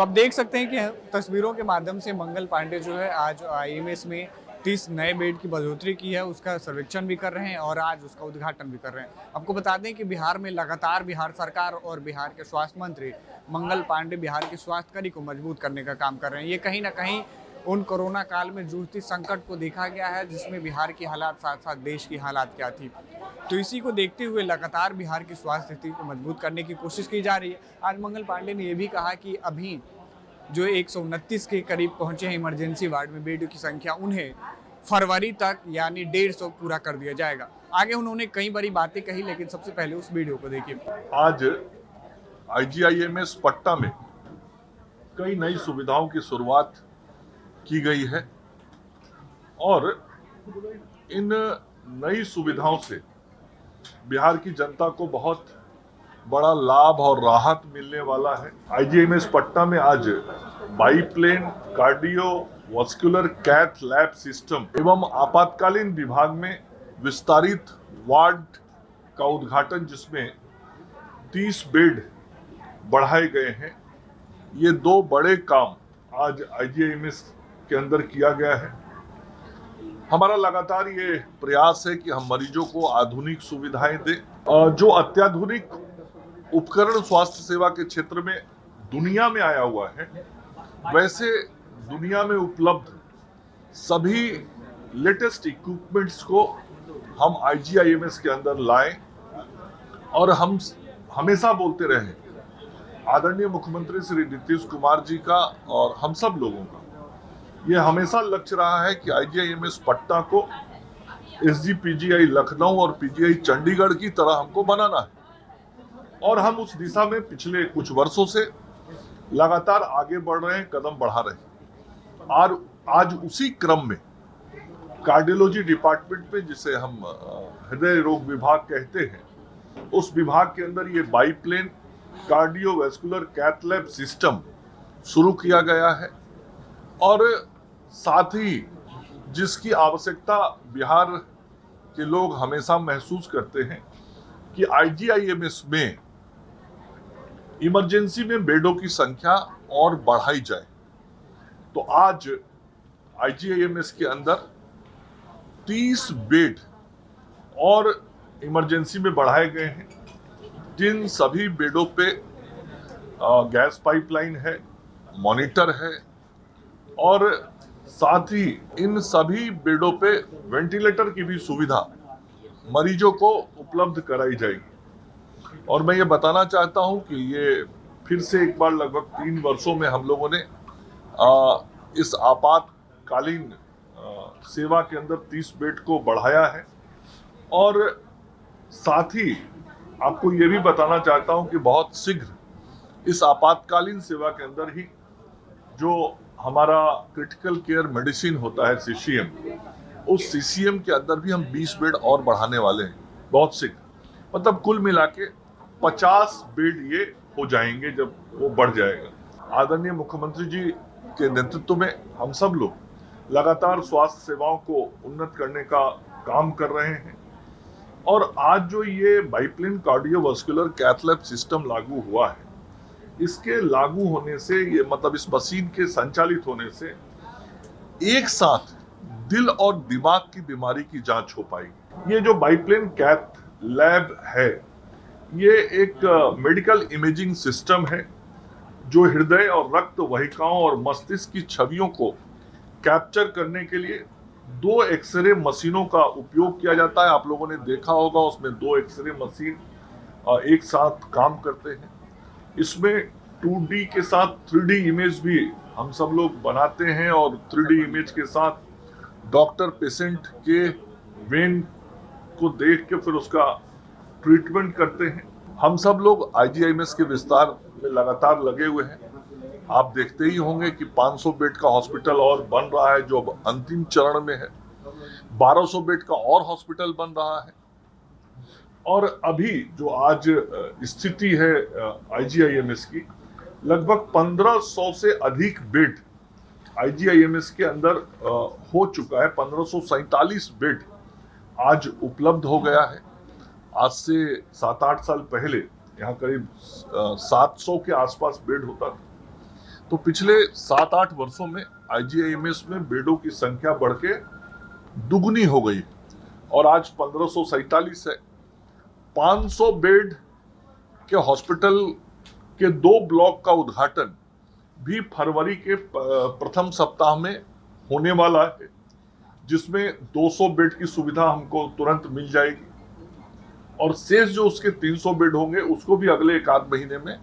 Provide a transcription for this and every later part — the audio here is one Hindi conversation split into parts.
तो आप देख सकते हैं कि तस्वीरों के माध्यम से मंगल पांडे जो है आज आईएमएस में 30 नए बेड की बढ़ोतरी की है, उसका सर्वेक्षण भी कर रहे हैं और आज उसका उद्घाटन भी कर रहे हैं। आपको बता दें कि बिहार में लगातार बिहार सरकार और बिहार के स्वास्थ्य मंत्री मंगल पांडे बिहार की स्वास्थ्य कड़ी को मजबूत करने का काम कर रहे हैं। ये कहीं ना कहीं उन कोरोना काल में जूझती संकट को देखा गया है, जिसमें बिहार की हालात साथ साथ देश की हालात क्या थी। तो इसी को देखते हुए लगातार बिहार की स्वास्थ्य स्थिति को मजबूत करने की कोशिश की जा रही है। आज मंगल पांडे ने यह भी कहा कि अभी जो 129 के करीब पहुंचे हैं इमरजेंसी वार्ड में बेडों की संख्या, उन्हें फरवरी तक यानी 150 पूरा कर दिया जाएगा। आगे उन्होंने कई बड़ी बातें कही, लेकिन सबसे पहले उस वीडियो को देखिए। आज आईजीआईएमएस पटना में कई नई सुविधाओं की शुरुआत की गई है और इन नई सुविधाओं से बिहार की जनता को बहुत बड़ा लाभ और राहत मिलने वाला है। आईजीआईएमएस पटना में आज biplane cardio vascular cath lab system एवं आपातकालीन विभाग में विस्तारित वार्ड का उद्घाटन, जिसमें 30 बेड बढ़ाए गए हैं। ये दो बड़े काम आज आईजीआईएमएस के अंदर किया गया है। हमारा लगातार ये प्रयास है कि हम मरीजों को आधुनिक सुविधाएं दें। जो अत्याधुनिक उपकरण स्वास्थ्य सेवा के क्षेत्र में दुनिया में आया हुआ है, वैसे दुनिया में उपलब्ध सभी लेटेस्ट इक्विपमेंट्स को हम आईजीआईएमएस के अंदर लाएं। और हम हमेशा बोलते रहे, आदरणीय मुख्यमंत्री श्री नीतीश कुमार जी का और हम सब लोगों का ये हमेशा लक्ष्य रहा है कि आईजीआईएमएस पटना को एसजीपीजीआई लखनऊ और पीजीआई चंडीगढ़ की तरह हमको बनाना है। और हम उस दिशा में पिछले कुछ वर्षों से लगातार आगे बढ़ रहे हैं, कदम बढ़ा रहे हैं। और आज उसी क्रम में कार्डियोलॉजी डिपार्टमेंट में, जिसे हम हृदय रोग विभाग कहते हैं, उस विभाग के अंदर ये biplane cardiovascular cath lab system शुरू किया गया है। और साथ ही जिसकी आवश्यकता बिहार के लोग हमेशा महसूस करते हैं कि आईजीआईएमएस में इमरजेंसी में बेडों की संख्या और बढ़ाई जाए, तो आज आईजीआईएमएस के अंदर 30 बेड और इमरजेंसी में बढ़ाए गए हैं, जिन सभी बेडों पे गैस पाइपलाइन है, मॉनिटर है और साथ ही इन सभी बेडों पे वेंटिलेटर की भी सुविधा मरीजों को उपलब्ध कराई जाएगी। और मैं ये बताना चाहता हूं कि ये फिर से एक बार लगभग 3 वर्षों में हम लोगों ने इस आपातकालीन सेवा के अंदर 30 बेड को बढ़ाया है। और साथ ही आपको ये भी बताना चाहता हूं कि बहुत शीघ्र इस आपातकालीन सेवा के अंदर ही जो हमारा क्रिटिकल केयर मेडिसिन होता है सीसीएम, उस सीसीएम के अंदर भी हम 20 बेड और बढ़ाने वाले हैं बहुत शीघ्र। मतलब कुल मिला के 50 बेड ये हो जाएंगे जब वो बढ़ जाएगा। आदरणीय मुख्यमंत्री जी के नेतृत्व में हम सब लोग लगातार स्वास्थ्य सेवाओं को उन्नत करने का काम कर रहे हैं। और आज जो ये biplane cardiovascular cath lab system लागू हुआ है, इसके लागू होने से, ये मतलब इस मशीन के संचालित होने से एक साथ दिल और दिमाग की बीमारी की जांच हो पाएगी। ये जो बाईप्लेन कैथ लैब है, ये एक मेडिकल इमेजिंग सिस्टम है जो हृदय और रक्त वाहिकाओं और मस्तिष्क की छवियों को कैप्चर करने के लिए 2 एक्सरे मशीनों का उपयोग किया जाता है। आप लोगों ने देखा होगा, उसमें 2 एक्सरे मशीन एक साथ काम करते हैं। इसमें 2D के साथ 3D इमेज भी हम सब लोग बनाते हैं और 3D इमेज के साथ डॉक्टर पेशेंट के वेन को देख के फिर उसका ट्रीटमेंट करते हैं। हम सब लोग आईजीआईएमएस के विस्तार में लगातार लगे हुए हैं। आप देखते ही होंगे कि 500 बेड का हॉस्पिटल और बन रहा है, जो अब अंतिम चरण में है। 1200 बेड का और हॉस्पिटल बन रहा है। और अभी जो आज स्थिति है आईजीआईएमएस की, लगभग 1500 से अधिक बेड आईजीआईएमएस के अंदर हो चुका है। 1547 बेड आज उपलब्ध हो गया है। आज से 7-8 साल पहले यहाँ करीब 700 के आसपास बेड होता था। तो पिछले 7-8 वर्षों में आईजीआईएमएस में बेडों की संख्या बढ़ के दुगनी हो गई और आज 1547 है। 500 बेड के हॉस्पिटल के 2 ब्लॉक का उद्घाटन भी फरवरी के प्रथम सप्ताह में होने वाला है, जिसमें 200 बेड की सुविधा हमको तुरंत मिल जाएगी और शेष जो उसके 300 बेड होंगे उसको भी अगले 1-8 महीने में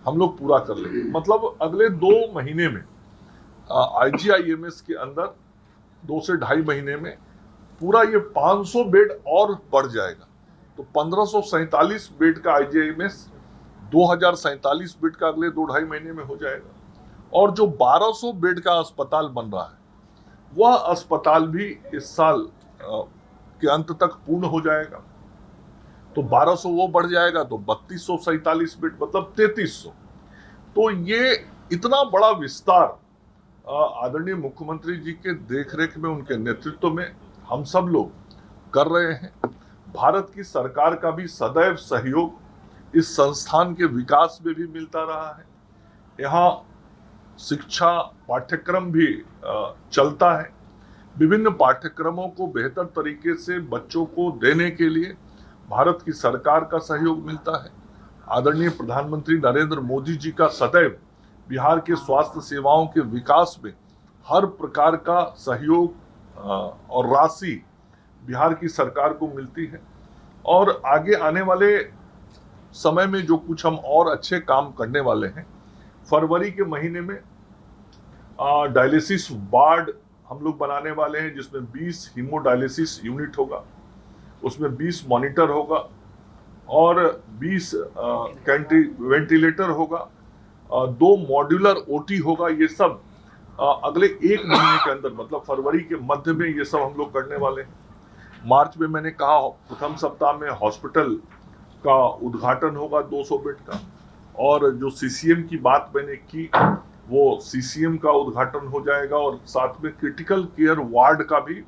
हम लोग पूरा कर लेंगे। मतलब अगले 2 महीने में आईजीआईएमएस के अंदर 2 से ढाई महीने में पूरा ये 500 बेड और बढ़ जाएगा। तो 1547 बेड का आईजीआईएमएस 2047 बेड का अगले 2-ढाई महीने में हो जाएगा और जो 1200 बेड का अस्पताल बन रहा है वह अस्पताल भी इस साल के अंत तक पूर्ण हो जाएगा। तो 1200 वो बढ़ जाएगा तो 3247 बेड मतलब 3300। तो ये इतना बड़ा विस्तार आदरणीय मुख्यमंत्री जी के देखरेख में, उनके नेतृत्व में हम सब लोग कर रहे हैं। भारत की सरकार का भी सदैव सहयोग इस संस्थान के विकास में भी मिलता रहा है। यहाँ शिक्षा पाठ्यक्रम भी चलता है। विभिन्न पाठ्यक्रमों को बेहतर तरीके से बच्चों को देने के लिए भारत की सरकार का सहयोग मिलता है। आदरणीय प्रधानमंत्री नरेंद्र मोदी जी का सदैव बिहार के स्वास्थ्य सेवाओं के विकास में हर प्रकार का सहयोग और राशि बिहार की सरकार को मिलती है और आगे आने वाले समय में जो कुछ हम और अच्छे काम करने वाले हैं, फरवरी के महीने में डायलिसिस वार्ड हम लोग बनाने वाले हैं, जिसमें 20 हीमोडायलिसिस यूनिट होगा, उसमें 20 मॉनिटर होगा और 20 वेंटिलेटर होगा, 2 मॉड्यूलर ओटी होगा। ये सब अगले 1 महीने के अंदर मतलब फरवरी के मध्य में ये सब हम लोग करने वाले हैं। मार्च में मैंने कहा प्रथम सप्ताह में हॉस्पिटल का उद्घाटन होगा 200 बेड का और जो सीसीएम की बात मैंने की वो सीसीएम का उद्घाटन हो जाएगा और साथ में क्रिटिकल केयर वार्ड का भी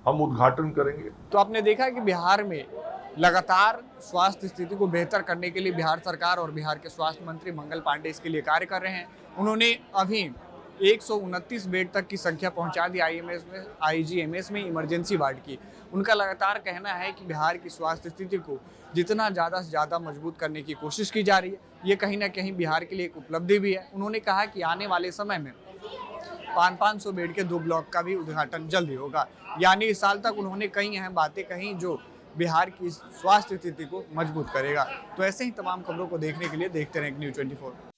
हम उद्घाटन करेंगे। तो आपने देखा कि बिहार में लगातार स्वास्थ्य स्थिति को बेहतर करने के लिए बिहार सरकार और बिहार के स्वास्थ्य मंत्री मंगल पांडे इसके लिए कार्य कर रहे हैं। उन्होंने अभी 129 बेड तक की संख्या पहुंचा दी आईजीएमएस में इमरजेंसी वार्ड की। उनका लगातार कहना है कि बिहार की स्वास्थ्य स्थिति को जितना ज़्यादा से ज़्यादा मजबूत करने की कोशिश की जा रही है, ये कहीं ना कहीं बिहार के लिए एक उपलब्धि भी है। उन्होंने कहा कि आने वाले समय में 500 बेड के 2 ब्लॉक का भी उद्घाटन जल्दी होगा। यानी इस साल तक उन्होंने कई अहम बातें कही जो बिहार की स्वास्थ्य स्थिति को मजबूत करेगा। तो ऐसे ही तमाम खबरों को देखने के लिए देखते रहें न्यूज़ 24।